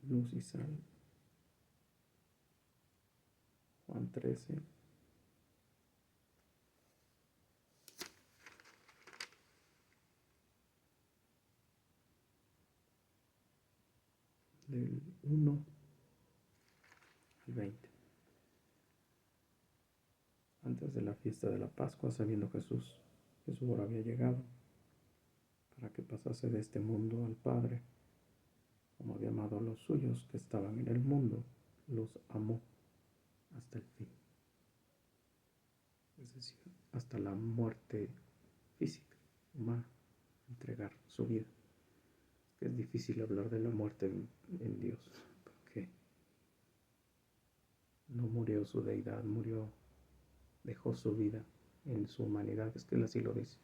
luz y sal. Juan 13. Del 1 al 20. Antes de la fiesta de la Pascua, sabiendo Jesús que su hora había llegado para que pasase de este mundo al Padre, como había amado a los suyos que estaban en el mundo, los amó hasta el fin. Es decir, hasta la muerte física, humana, entregar su vida. Es difícil hablar de la muerte en Dios, porque no murió su deidad, dejó su vida en su humanidad. Es que él así lo dice.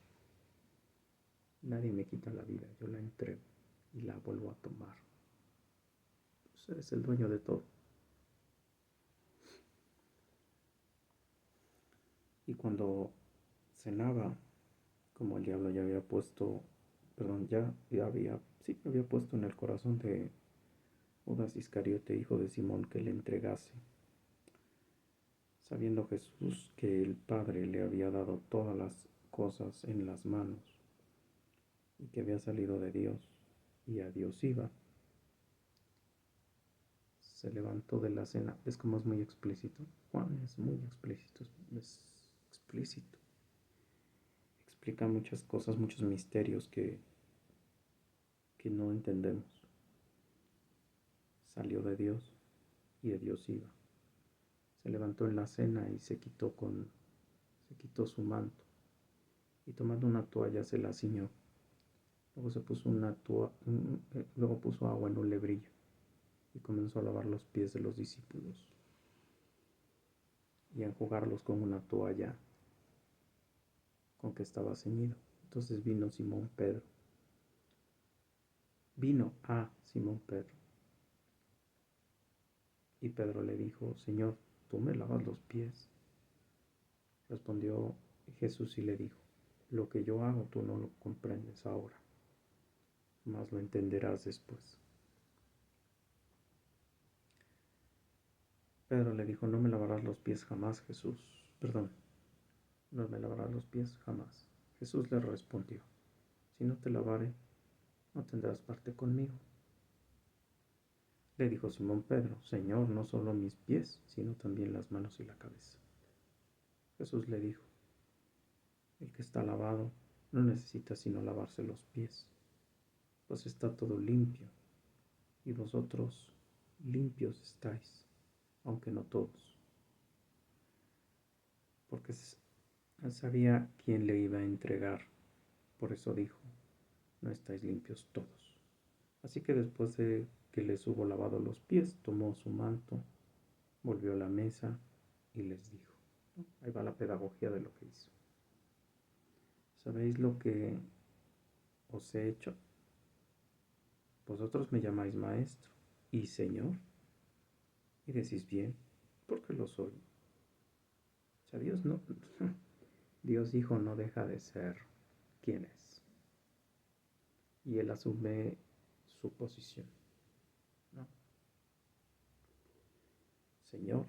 Nadie me quita la vida, yo la entrego y la vuelvo a tomar. Pues eres el dueño de todo. Y cuando cenaba, como el diablo ya había puesto, había puesto en el corazón de Judas Iscariote, hijo de Simón, que le entregase, sabiendo Jesús que el Padre le había dado todas las cosas en las manos y que había salido de Dios y a Dios iba, se levantó de la cena. Es como es muy explícito. Juan es muy explícito, es explícito. Explica muchas cosas, muchos misterios que no entendemos. Salió de Dios y de Dios iba. Se levantó en la cena y se quitó su manto y tomando una toalla se la ciñó. Luego se puso luego puso agua en un lebrillo y comenzó a lavar los pies de los discípulos y a enjugarlos con una toalla con que estaba ceñido. Entonces vino a Simón Pedro. Y Pedro le dijo: Señor, ¿tú me lavas los pies? Respondió Jesús y le dijo: Lo que yo hago tú no lo comprendes ahora, mas lo entenderás después. Pedro le dijo: No me lavarás los pies jamás, Jesús. Perdón, no me lavarás los pies jamás. Jesús le respondió: Si no te lavare, no tendrás parte conmigo. Le dijo Simón Pedro: Señor, no solo mis pies, sino también las manos y la cabeza. Jesús le dijo: El que está lavado no necesita sino lavarse los pies, pues está todo limpio, y vosotros limpios estáis, aunque no todos. Porque sabía quién le iba a entregar, por eso dijo: No estáis limpios todos. Así que después de que les hubo lavado los pies, tomó su manto, volvió a la mesa y les dijo. Ahí va la pedagogía de lo que hizo. ¿Sabéis lo que os he hecho? Vosotros me llamáis maestro y Señor, y decís bien, porque lo soy. O sea, Dios Hijo no deja de ser quien es. Y él asume su posición, ¿no? Señor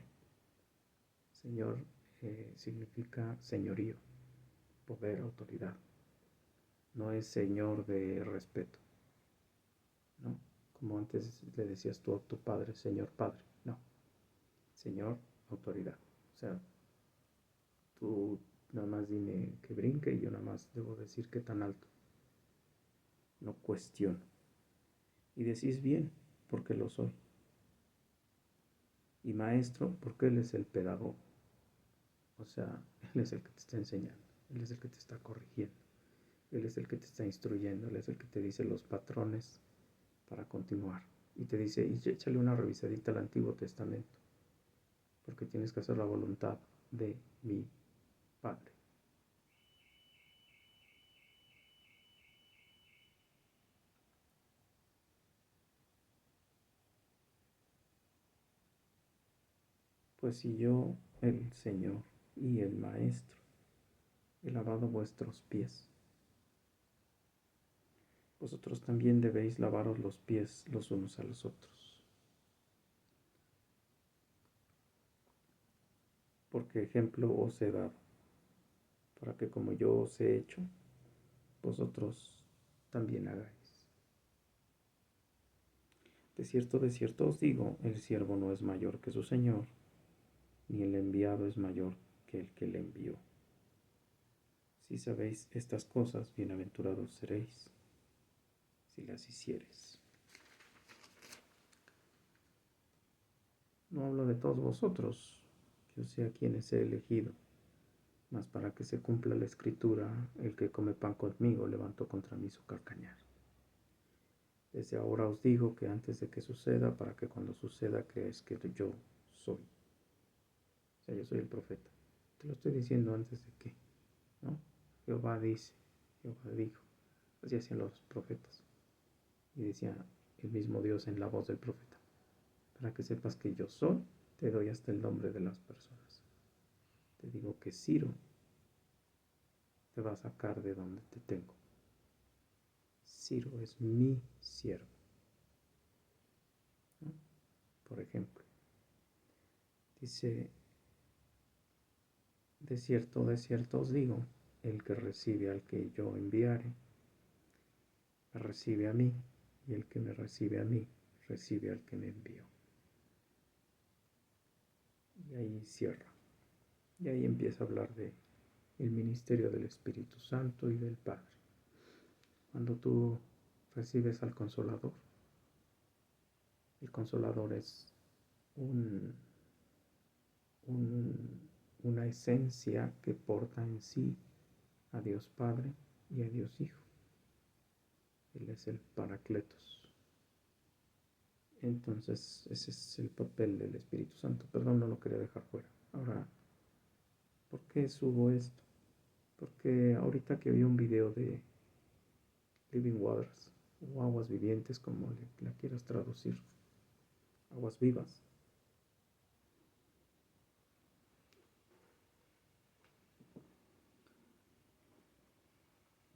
significa señorío, poder, autoridad. No es señor de respeto, ¿no? Como antes le decías tú a tu padre, señor padre. No, señor, autoridad. O sea, tú nada más dime que brinque y yo nada más debo decir qué tan alto. No cuestiono. Y decís bien, porque lo soy. Y maestro, porque él es el pedagogo. O sea, él es el que te está enseñando, él es el que te está corrigiendo, él es el que te está instruyendo, él es el que te dice los patrones para continuar. Y te dice: y échale una revisadita al Antiguo Testamento, porque tienes que hacer la voluntad de mi Padre. Pues si yo, el Señor y el Maestro, he lavado vuestros pies, vosotros también debéis lavaros los pies los unos a los otros. porque ejemplo os he dado, para que como yo os he hecho, vosotros también hagáis. De cierto os digo, el siervo no es mayor que su señor, ni el enviado es mayor que el que le envió. Si sabéis estas cosas, bienaventurados seréis si las hiciereis. No hablo de todos vosotros, yo sé a quienes he elegido, mas para que se cumpla la escritura, el que come pan conmigo levantó contra mí su carcañar. Desde ahora os digo que antes de que suceda, para que cuando suceda creáis que yo soy. O sea, yo soy el profeta. Te lo estoy diciendo antes de que, ¿no? Jehová dice, Jehová dijo. Así hacían los profetas. Y decía el mismo Dios en la voz del profeta. Para que sepas que yo soy, te doy hasta el nombre de las personas. Te digo que Ciro te va a sacar de donde te tengo. Ciro es mi siervo, ¿no? Por ejemplo, dice, de cierto os digo, el que recibe al que yo enviare, me recibe a mí, y el que me recibe a mí, recibe al que me envió. Y ahí cierra. Y ahí empieza a hablar de el ministerio del Espíritu Santo y del Padre. Cuando tú recibes al Consolador, el Consolador es un, una esencia que porta en sí a Dios Padre y a Dios Hijo. Él es el Paracletos. Entonces, ese es el papel del Espíritu Santo. Perdón, no lo quería dejar fuera. Ahora, ¿por qué subo esto? Porque ahorita que vi un video de Living Waters, o aguas vivientes, como la quieras traducir, aguas vivas,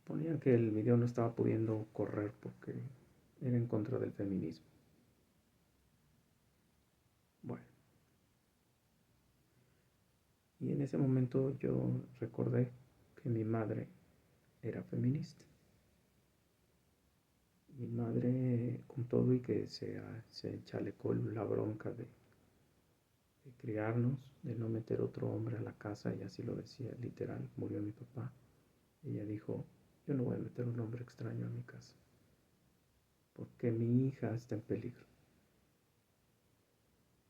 ponían que el video no estaba pudiendo correr porque era en contra del feminismo. Bueno, y en ese momento yo recordé que mi madre era feminista. Mi madre, con todo y que se chalecó la bronca de criarnos, de no meter otro hombre a la casa, y así lo decía literal, murió mi papá. Ella dijo, yo no voy a meter un hombre extraño a mi casa, porque mi hija está en peligro.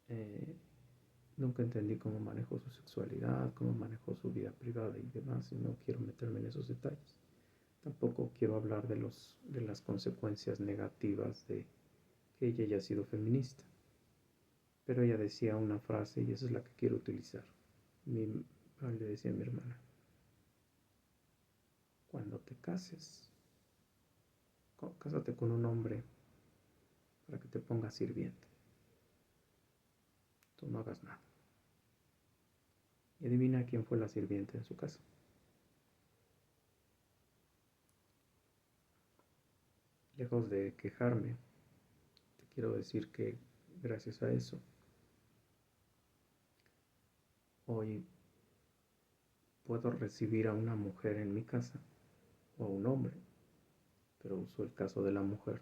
Eh, Nunca entendí cómo manejó su sexualidad, cómo manejó su vida privada y demás, y no quiero meterme en esos detalles. Tampoco quiero hablar de las consecuencias negativas de que ella haya sido feminista. Pero ella decía una frase y esa es la que quiero utilizar. Le decía a mi hermana, cuando te cases, cásate con un hombre para que te ponga sirviente. Tú no hagas nada. Y adivina quién fue la sirviente en su casa. Lejos de quejarme, te quiero decir que gracias a eso, hoy puedo recibir a una mujer en mi casa o a un hombre, pero uso el caso de la mujer.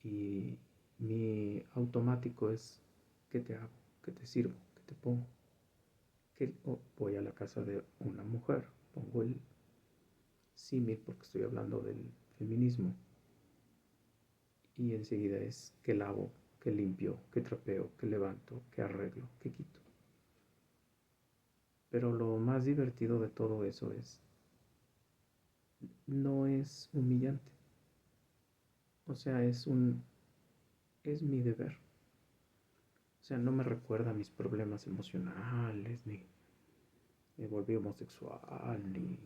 Y mi automático es, ¿qué te hago? ¿Qué te sirvo? ¿Qué te pongo? Voy a la casa de una mujer, pongo el símil porque estoy hablando del feminismo, y enseguida es que lavo, que limpio, que trapeo, que levanto, que arreglo, que quito. Pero lo más divertido de todo eso no es humillante. O sea, es mi deber. O sea, no me recuerda mis problemas emocionales, ni me volví homosexual, ni...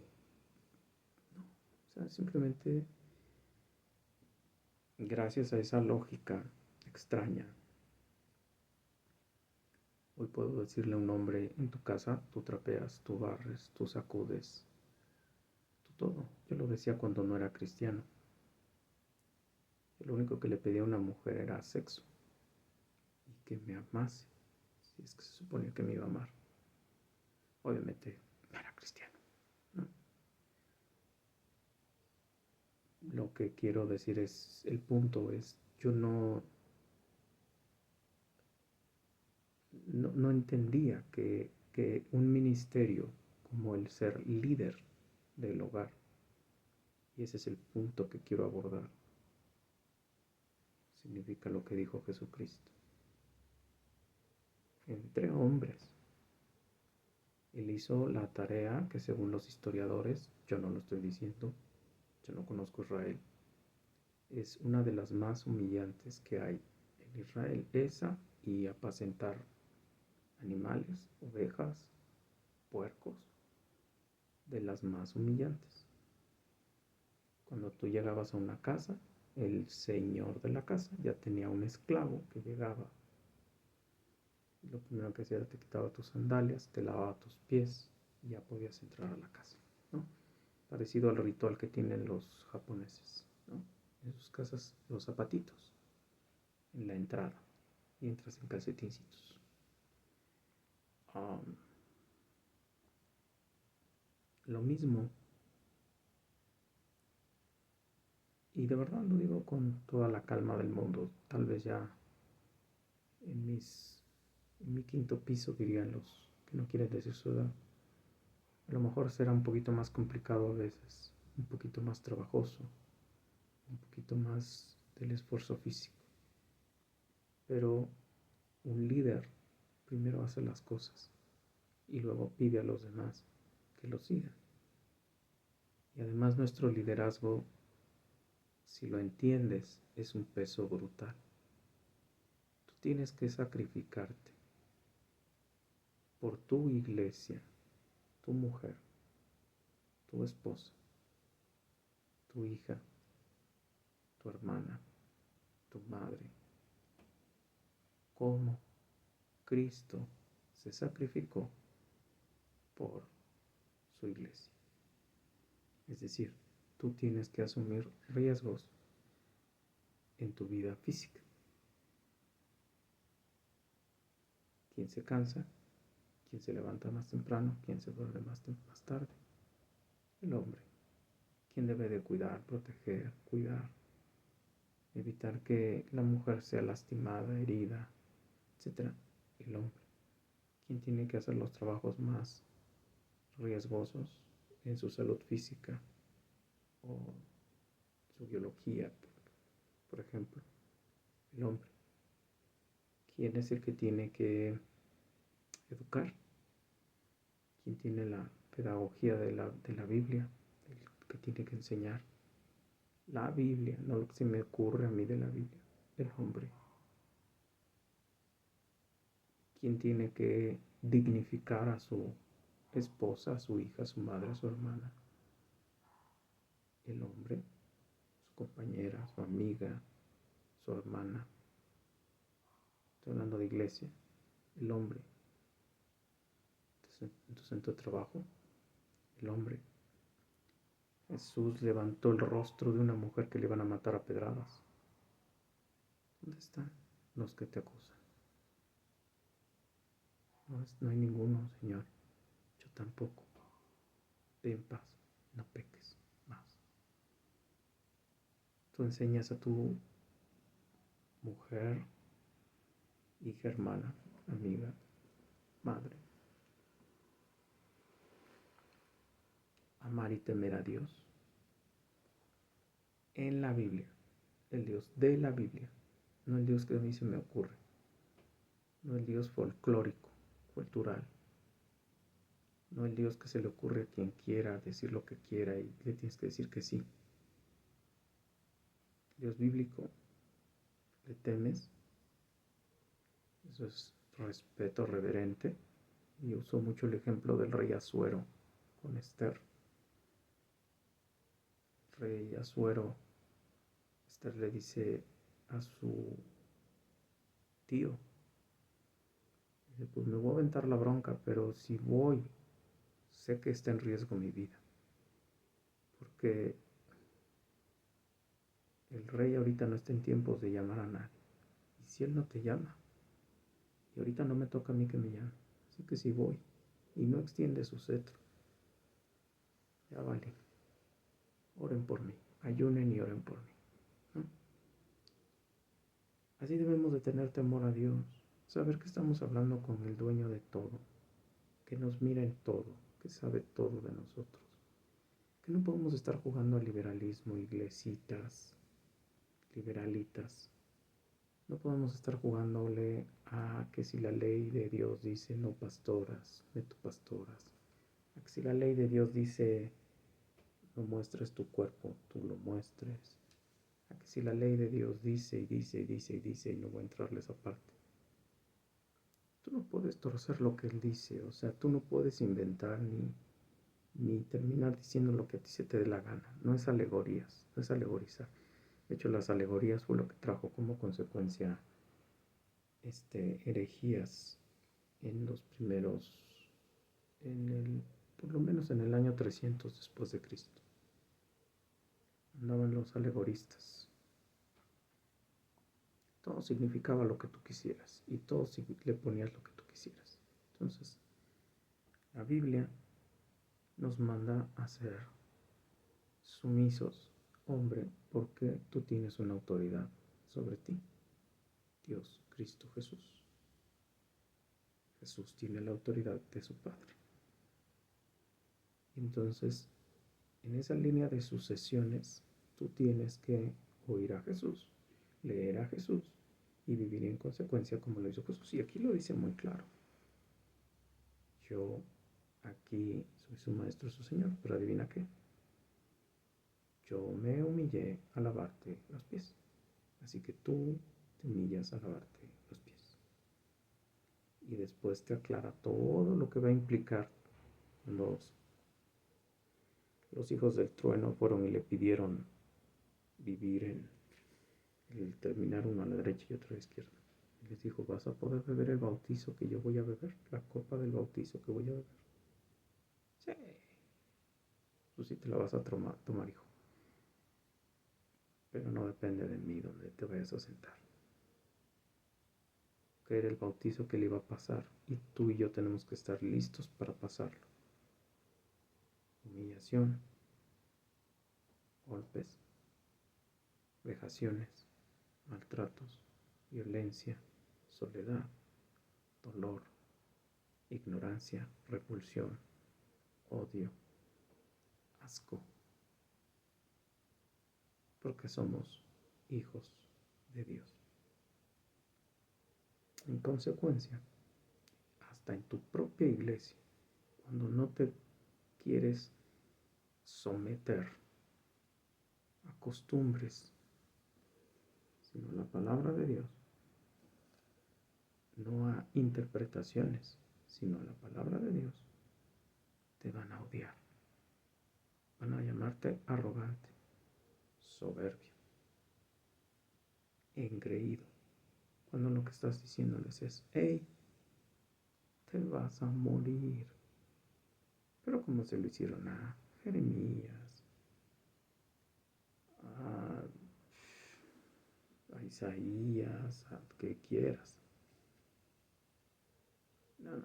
No. O sea, simplemente gracias a esa lógica extraña, hoy puedo decirle a un hombre, en tu casa tú trapeas, tú barres, tú sacudes, tú todo. Yo lo decía cuando no era cristiano. Yo lo único que le pedía a una mujer era sexo y que me amase, si es que se suponía que me iba a amar. obviamente era cristiano, ¿no? Lo que quiero decir es, el punto es, yo no entendía que un ministerio como el ser líder del hogar, y ese es el punto que quiero abordar, significa lo que dijo Jesucristo. Entre hombres, él hizo la tarea que según los historiadores, yo no lo estoy diciendo, yo no conozco Israel, es una de las más humillantes que hay en Israel, esa y apacentar animales, ovejas, puercos, de las más humillantes. Cuando tú llegabas a una casa, el señor de la casa ya tenía un esclavo que llegaba. Y lo primero que hacía era te quitaba tus sandalias, te lavaba tus pies y ya podías entrar a la casa, ¿no? Parecido al ritual que tienen los japoneses, ¿no? En sus casas, los zapatitos en la entrada y entras en calcetincitos. Lo mismo, y de verdad lo digo con toda la calma del mundo, tal vez ya en mi quinto piso, dirían los que no quieren decir su edad. A lo mejor será un poquito más complicado a veces, un poquito más trabajoso, un poquito más del esfuerzo físico. Pero un líder primero hace las cosas y luego pide a los demás que lo sigan. Y además nuestro liderazgo, si lo entiendes, es un peso brutal. Tú tienes que sacrificarte por tu iglesia, tu mujer, tu esposa, tu hija, tu hermana, tu madre, como Cristo se sacrificó por su iglesia. Es decir, tú tienes que asumir riesgos en tu vida física. ¿Quién se cansa? ¿Quién se levanta más temprano? ¿Quién se duerme más tarde? El hombre. ¿Quién debe de cuidar, proteger, cuidar? Evitar que la mujer sea lastimada, herida, etcétera? El hombre. ¿Quién tiene que hacer los trabajos más riesgosos en su salud física o su biología, por ejemplo? El hombre. ¿Quién es el que tiene que educar? ¿Quién tiene la pedagogía de la Biblia? El que tiene que enseñar la Biblia, no lo que se me ocurre a mí de la Biblia, el hombre. ¿Quién tiene que dignificar a su esposa, a su hija, a su madre, a su hermana? El hombre, su compañera, su amiga, su hermana. Estoy hablando de iglesia. El hombre. Entonces en tu trabajo, el hombre. Jesús levantó el rostro de una mujer que le iban a matar a pedradas. ¿Dónde están los que te acusan? No hay ninguno, Señor. Yo tampoco. Ve en paz, no peques más. Tú enseñas a tu mujer, hija, hermana, amiga, madre, amar y temer a Dios en la Biblia, el Dios de la Biblia, no el Dios que a mí se me ocurre, no el Dios folclórico, cultural, no el Dios que se le ocurre a quien quiera decir lo que quiera y le tienes que decir que sí. Dios bíblico, le temes, eso es respeto reverente, y uso mucho el ejemplo del rey Asuero con Esther. Rey Asuero, Esther le dice a su tío, dice, pues me voy a aventar la bronca, pero si voy, sé que está en riesgo mi vida, porque el rey ahorita no está en tiempos de llamar a nadie, y si él no te llama, y ahorita no me toca a mí que me llame, así que si voy, y no extiende su cetro. Ya vale. Oren por mí, ayunen y oren por mí, ¿no? Así debemos de tener temor a Dios, saber que estamos hablando con el dueño de todo, que nos mira en todo, que sabe todo de nosotros, que no podemos estar jugando al liberalismo, iglesitas, liberalitas. No podemos estar jugándole a que si la ley de Dios dice no pastoras, meto pastoras. A que si la ley de Dios dice no muestres tu cuerpo, tú lo muestres. A que si la ley de Dios dice y dice y dice y dice y no voy a entrarle esa parte. Tú no puedes torcer lo que Él dice, o sea, tú no puedes inventar ni terminar diciendo lo que a ti se te dé la gana. No es alegorías, no es alegorizar. De hecho, las alegorías fue lo que trajo como consecuencia herejías en los primeros, por lo menos en el año 300 después de Cristo. Andaban los alegoristas. Todo significaba lo que tú quisieras y todo le ponías lo que tú quisieras. Entonces, la Biblia nos manda a ser sumisos, hombre, porque tú tienes una autoridad sobre ti. Dios, Cristo Jesús. Jesús tiene la autoridad de su Padre. Entonces, en esa línea de sucesiones, tú tienes que oír a Jesús, leer a Jesús y vivir en consecuencia como lo hizo Jesús. Y aquí lo dice muy claro. Yo aquí soy su maestro, su Señor, pero adivina qué. Yo me humillé a lavarte los pies. Así que tú te humillas a lavarte los pies. Y después te aclara todo lo que va a implicar cuando los hijos del trueno fueron y le pidieron vivir en el terminar uno a la derecha y otro a la izquierda. Y les dijo, vas a poder beber el bautizo que yo voy a beber, la copa del bautizo que voy a beber. Sí, tú sí te la vas a tomar, hijo. Pero no depende de mí donde te vayas a sentar. Que era el bautizo que le iba a pasar y tú y yo tenemos que estar listos para pasarlo. Humillación, golpes, vejaciones, maltratos, violencia, soledad, dolor, ignorancia, repulsión, odio, asco, porque somos hijos de Dios. En consecuencia, hasta en tu propia iglesia, cuando no te quieres someter a costumbres, sino a la palabra de Dios, no a interpretaciones, sino a la palabra de Dios, te van a odiar. Van a llamarte arrogante, soberbio, engreído. Cuando lo que estás diciéndoles es, hey, te vas a morir. Pero como se lo hicieron a Jeremías, a Isaías, a que quieras. No.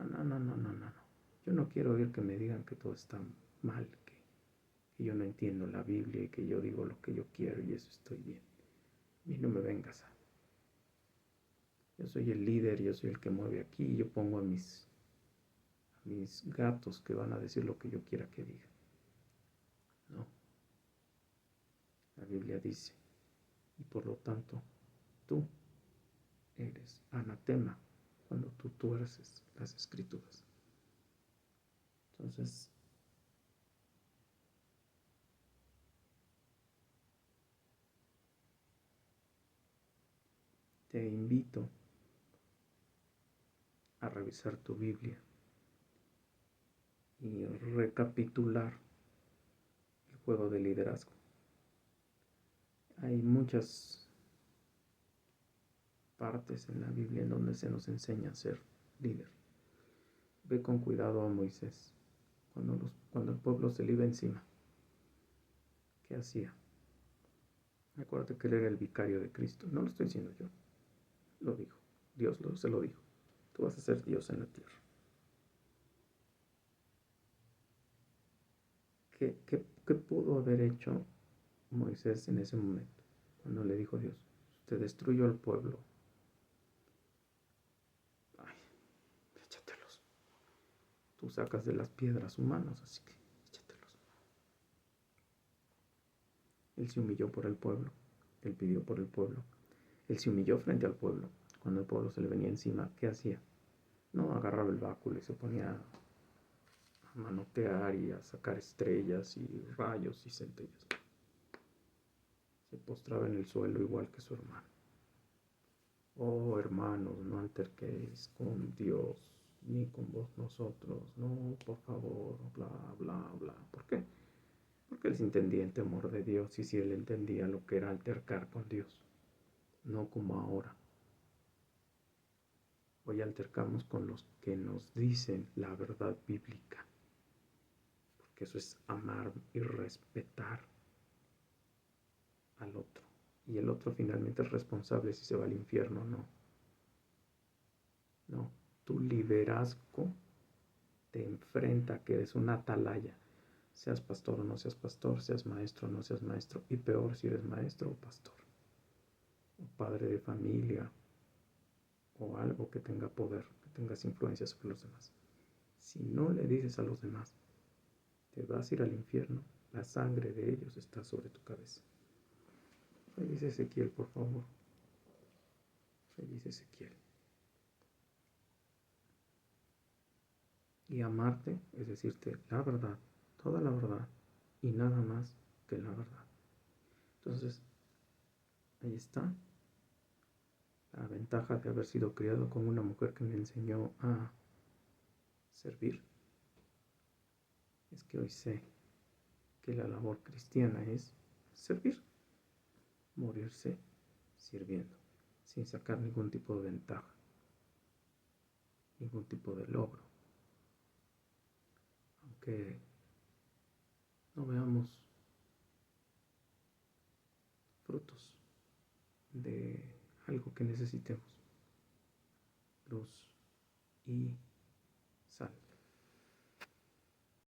Yo no quiero oír que me digan que todo está mal, que yo no entiendo la Biblia y que yo digo lo que yo quiero y eso estoy bien. A mí no me vengas a... Yo soy el líder, yo soy el que mueve aquí, yo pongo a mis gatos que van a decir lo que yo quiera que digan. No. La Biblia dice, y por lo tanto, tú eres anatema cuando tú tuerces las escrituras. Entonces, te invito a revisar tu Biblia y recapitular el juego de liderazgo. Hay muchas partes en la Biblia en donde se nos enseña a ser líder. Ve con cuidado a Moisés cuando el pueblo se le iba encima. ¿Qué hacía? Acuérdate que él era el vicario de Cristo. No lo estoy diciendo yo. Lo dijo. Dios se lo dijo. Tú vas a ser Dios en la tierra. ¿Qué pudo haber hecho Moisés en ese momento? Cuando le dijo a Dios, te destruyó al pueblo. Ay, échatelos. Tú sacas de las piedras humanos, así que échatelos. Él se humilló por el pueblo. Él pidió por el pueblo. Él se humilló frente al pueblo. Cuando el pueblo se le venía encima, ¿qué hacía? No agarraba el báculo y se ponía a manotear y a sacar estrellas y rayos y centellas. Se postraba en el suelo igual que su hermano. Oh, hermanos, no alterquéis con Dios ni con vos nosotros. No, por favor, bla, bla, bla. ¿Por qué? Porque él se entendía el temor de Dios y si él entendía lo que era altercar con Dios. No como ahora. Hoy altercamos con los que nos dicen la verdad bíblica. Porque eso es amar y respetar al otro. Y el otro finalmente es responsable si se va al infierno o no. No, tu liderazgo te enfrenta que eres una atalaya. Seas pastor o no seas pastor, seas maestro o no seas maestro. Y peor si eres maestro o pastor. O padre de familia. O algo que tenga poder, que tengas influencia sobre los demás. Si no le dices a los demás, te vas a ir al infierno, la sangre de ellos está sobre tu cabeza. Ahí dice Ezequiel, por favor. Ahí dice Ezequiel. Y amarte es decirte la verdad, toda la verdad y nada más que la verdad. Entonces, ahí está la ventaja de haber sido criado con una mujer que me enseñó a servir. Es que hoy sé que la labor cristiana es servir, morirse sirviendo, sin sacar ningún tipo de ventaja, ningún tipo de logro. Aunque no veamos frutos de algo que necesitemos, luz y sal.